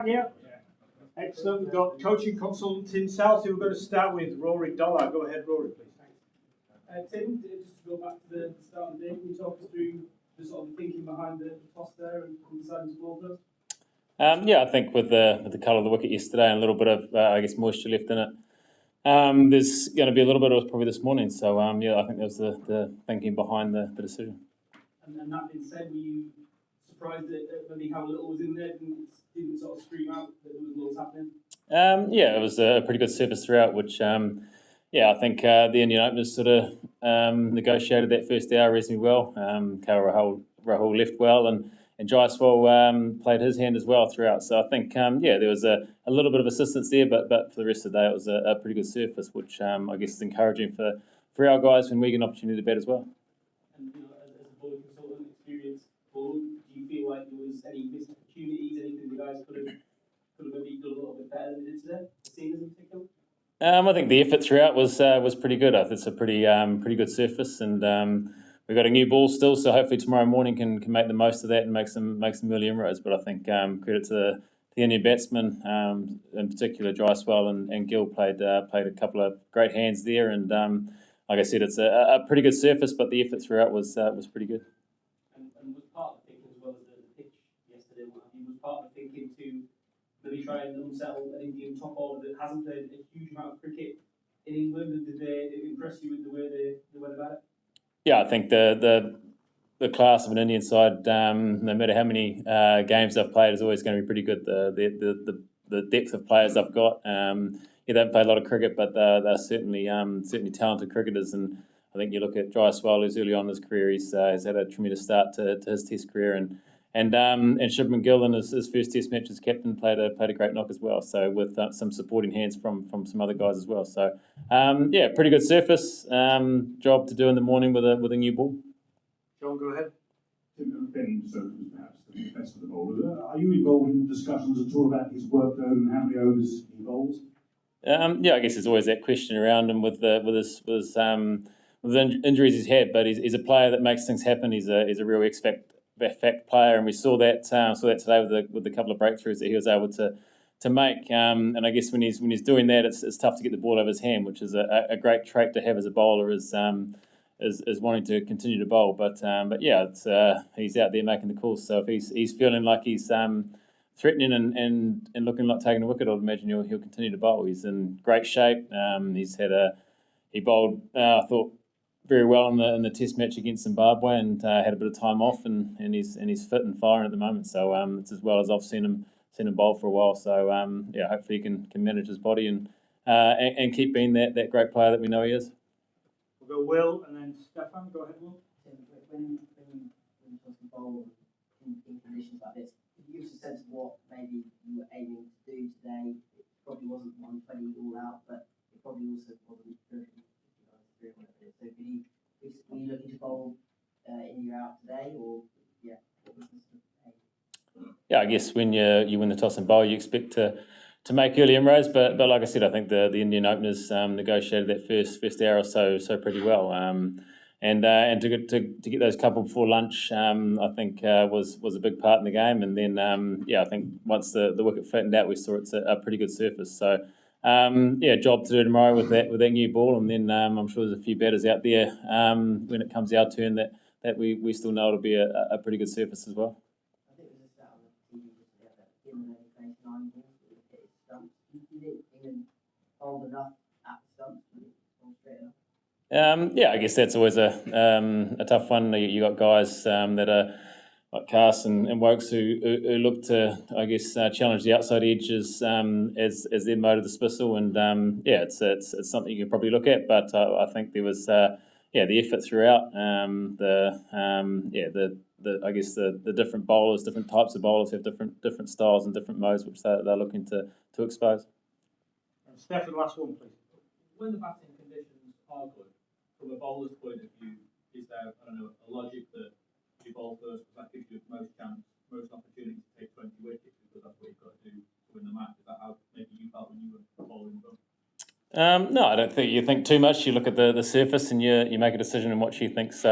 Yeah, excellent. We've got coaching consultant in Southee. We're going to start with Rory Dollar. Go ahead, Rory, please. Tim, just to go back to the start of the day, can you talk us through the sort of thinking behind the toss there and deciding to bowl first? Yeah, I think with the colour of the wicket yesterday and a little bit of moisture left in it, there's going to be a little bit of it probably this morning. So yeah, I think that was the thinking behind the decision. And that being said, were you surprised at maybe how little was in there? Didn't sort of scream out that there was loads happening? Yeah, it was a pretty good surface throughout, which I think the Indian openers sort of negotiated that first hour reasonably well. Rahul left well, and Jaiswal played his hand as well throughout. So I think there was a little bit of assistance there, but for the rest of the day it was a pretty good surface, which I guess is encouraging for our guys when we get an opportunity to bat as well. And as a bowling consultant, experienced bowler, do you feel like there was any missed opportunities, anything the guys could have maybe done a little bit better than they did today? Seamers in particular. I think the effort throughout was pretty good. I think it's a pretty good surface, and we've got a new ball still, so hopefully tomorrow morning can make the most of that and make some early inroads. But I think credit to the Indian batsmen, in particular Jaiswal and Gill played a couple of great hands there, and like I said, it's a pretty good surface, but the effort throughout was pretty good. And was part of the thinking as well as the pitch yesterday, was part of the thinking to maybe try and unsettle an Indian top order that hasn't played a huge amount of cricket in England? And did they impress you with the way they went about it? Yeah, I think the class of an Indian side, no matter how many games they've played, is always going to be pretty good. The depth of players they've got. They haven't played a lot of cricket, but they're certainly talented cricketers. And I think you look at Jaiswal, who's early on in his career, he's had a tremendous start to his Test career, and Shubman Gill in his first Test match as captain played a great knock as well. So with some supporting hands from some other guys as well. So pretty good surface. Job to do in the morning with a new ball. John, go ahead. Ben Stokes was perhaps the best of the bowlers. Are you involved in discussions at all about his workload and how many overs he bowls? I guess there's always that question around him with the injuries he's had, but he's a player that makes things happen. He's a real fact player, and we saw that today with the couple of breakthroughs that he was able to make. And I guess when he's doing that, it's tough to get the ball over his hand, which is a great trait to have as a bowler, is wanting to continue to bowl. But he's out there making the calls. So if he's feeling like he's threatening and looking like taking a wicket, I'd imagine he'll continue to bowl. He's in great shape. He bowled I thought very well in the Test match against Zimbabwe, and had a bit of time off, and he's fit and firing at the moment. So it's as well as I've seen him bowl for a while. So hopefully he can manage his body and keep being that great player that we know he is. We'll go Will and then Stefan. Go ahead, Will. When you bowl in conditions like this, could you give us a sense of what maybe you were aiming to do today? It probably wasn't 120 all out, but it probably also wasn't 30. So were you looking to bowl in your out today, or what was the Yeah, I guess when you win the toss and bowl, you expect to make early inroads, but like I said, I think the Indian openers negotiated that first hour or so pretty well, and to get those couple before lunch, I think was a big part in the game. And then I think once the wicket flattened out, we saw it's a pretty good surface. So job to do tomorrow with that new ball, and then I'm sure there's a few batters out there when it comes our turn that we still know it'll be a pretty good surface as well. I think there's a stat on the TV yesterday that England only faced 9 balls that would hit his stumps. Do you think England bowled enough at the stumps to bowl straight enough? I guess that's always a tough one. You got guys that are like Cass and Wokes who look to, I guess, challenge the outside edges as their mode of dismissal, and it's something you can probably look at. But I think there was the effort throughout. I guess the different bowlers, different types of bowlers have different styles and different modes which they're looking to expose. And Stefan, last one, please. When the batting conditions are good, from a bowler's point of view, is there a logic that you bowl first because that gives you most opportunity to take 20 wickets because that's what you've got to do to win the match? Is that how maybe you felt when you were bowling the No, I don't think you think too much. You look at the surface and you make a decision on what you think's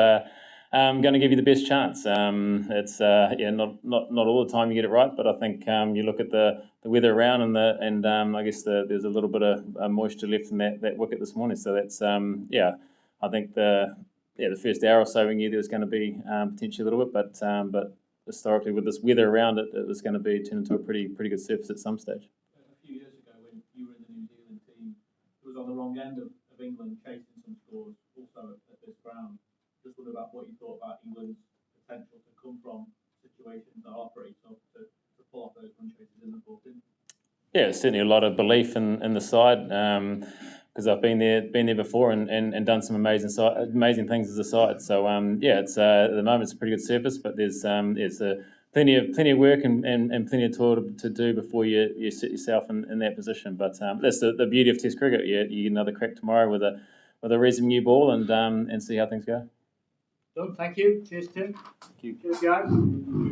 going to give you the best chance. It's not all the time you get it right, but I think you look at the weather around and I guess there's a little bit of moisture left in that wicket this morning. So that's I think the first hour or so we knew there was going to be potentially a little bit, but historically with this weather around it, it was going to be turned into a pretty good surface at some stage. A few years ago, when you were in the New Zealand team, it was on the wrong end of England chasing some scores also at this ground. Just wonder about what you thought about England's potential to come from situations that are pretty tough to pull off those run chases in the 14th. Yeah, certainly a lot of belief in the side because I've been there before and done some amazing things as a side. So it's at the moment it's a pretty good surface, but there's plenty of work and plenty of toil to do before you set yourself in that position. But that's the beauty of Test cricket. You get another crack tomorrow with a reasonably new ball and see how things go. Done. Thank you. Cheers, Tim. Thank you. Cheers, guys.